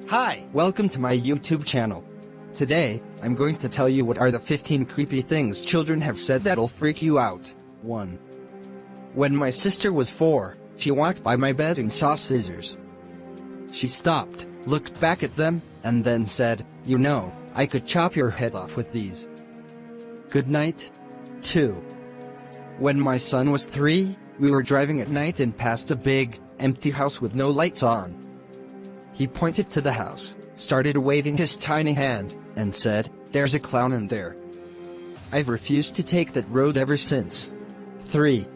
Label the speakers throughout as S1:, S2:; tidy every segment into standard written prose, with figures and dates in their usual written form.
S1: Hi, welcome to my YouTube channel. Today, I'm going to tell you what are the 15 creepy things children have said that'll freak you out. 1. When my sister was 4, she walked by my bed and saw scissors. She stopped, looked back at them, and then said, "You know, I could chop your head off with these. Good night." 2. When my son was 3, we were driving at night and passed a big, empty house with no lights on. He pointed to the house, started waving his tiny hand, and said, "There's a clown in there." I've refused to take that road ever since. 3.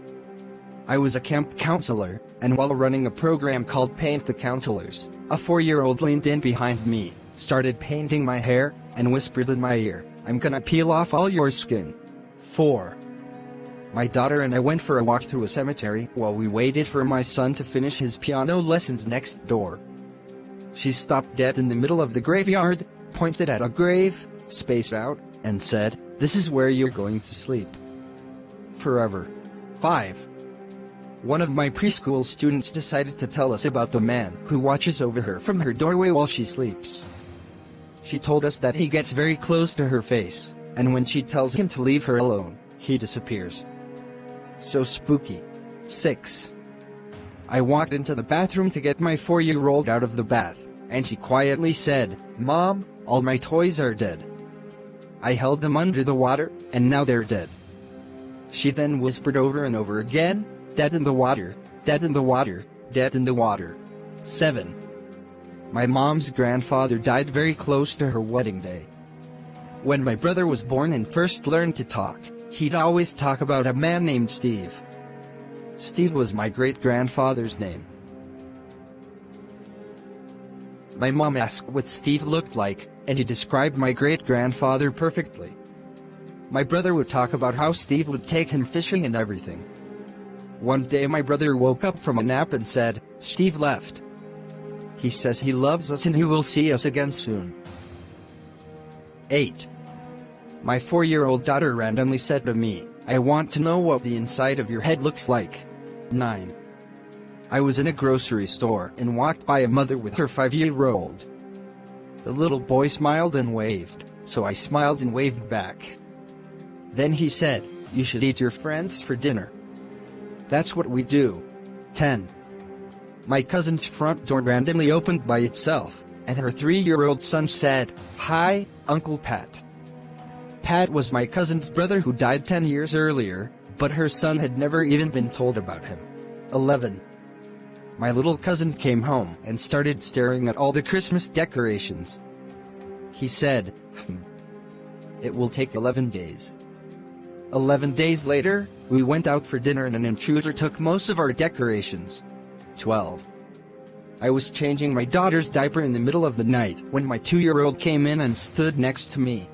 S1: I was a camp counselor, and while running a program called Paint the Counselors, a 4-year-old leaned in behind me, started painting my hair, and whispered in my ear, "I'm gonna peel off all your skin." 4. My daughter and I went for a walk through a cemetery while we waited for my son to finish his piano lessons next door. She stopped dead in the middle of the graveyard, pointed at a grave, spaced out, and said, "This is where you're going to sleep forever." 5. One of my preschool students decided to tell us about the man who watches over her from her doorway while she sleeps. She told us that he gets very close to her face, and when she tells him to leave her alone, he disappears. So spooky. 6. I walked into the bathroom to get my 4-year-old out of the bath, and she quietly said, "Mom, all my toys are dead." I held them under the water, and now they're dead. She then whispered over and over again, "Dead in the water, dead in the water, dead in the water." 7. My mom's grandfather died very close to her wedding day. When my brother was born and first learned to talk, he'd always talk about a man named Steve. Steve was my great-grandfather's name. My mom asked what Steve looked like, and he described my great-grandfather perfectly. My brother would talk about how Steve would take him fishing and everything. One day my brother woke up from a nap and said, "Steve left. He says he loves us and he will see us again soon." 8. My 4-year-old daughter randomly said to me, "I want to know what the inside of your head looks like." 9. I was in a grocery store and walked by a mother with her 5-year-old. The little boy smiled and waved, so I smiled and waved back. Then he said, "You should eat your friends for dinner." That's what we do. 10. My cousin's front door randomly opened by itself, and her 3-year-old son said, "Hi, Uncle Pat." Pat was my cousin's brother who died 10 years earlier, but her son had never even been told about him. 11. My little cousin came home and started staring at all the Christmas decorations. He said, "It will take 11 days." 11 days later, we went out for dinner and an intruder took most of our decorations. 12. I was changing my daughter's diaper in the middle of the night when my 2-year-old came in and stood next to me.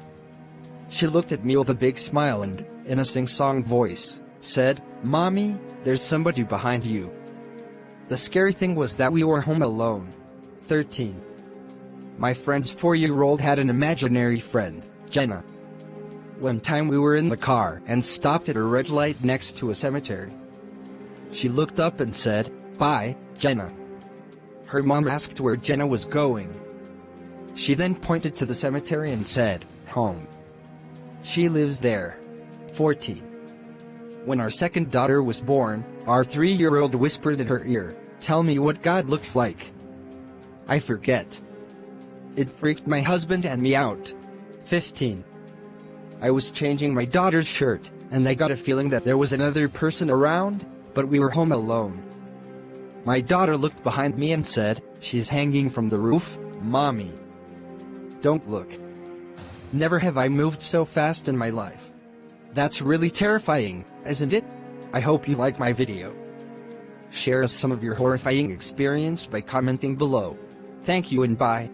S1: She looked at me with a big smile and, in a sing-song voice, said, "Mommy, there's somebody behind you." The scary thing was that we were home alone. 13. My friend's 4-year-old had an imaginary friend, Jenna. One time we were in the car and stopped at a red light next to a cemetery. She looked up and said, "Bye, Jenna." Her mom asked where Jenna was going. She then pointed to the cemetery and said, "Home. She lives there." 14. When our second daughter was born, our 3-year-old whispered in her ear, "Tell me what God looks like." I forget. It freaked my husband and me out. 15. I was changing my daughter's shirt, and I got a feeling that there was another person around, but we were home alone. My daughter looked behind me and said, "She's hanging from the roof, Mommy. Don't look." Never have I moved so fast in my life. That's really terrifying, isn't it? I hope you like my video. Share us some of your horrifying experience by commenting below. Thank you and bye.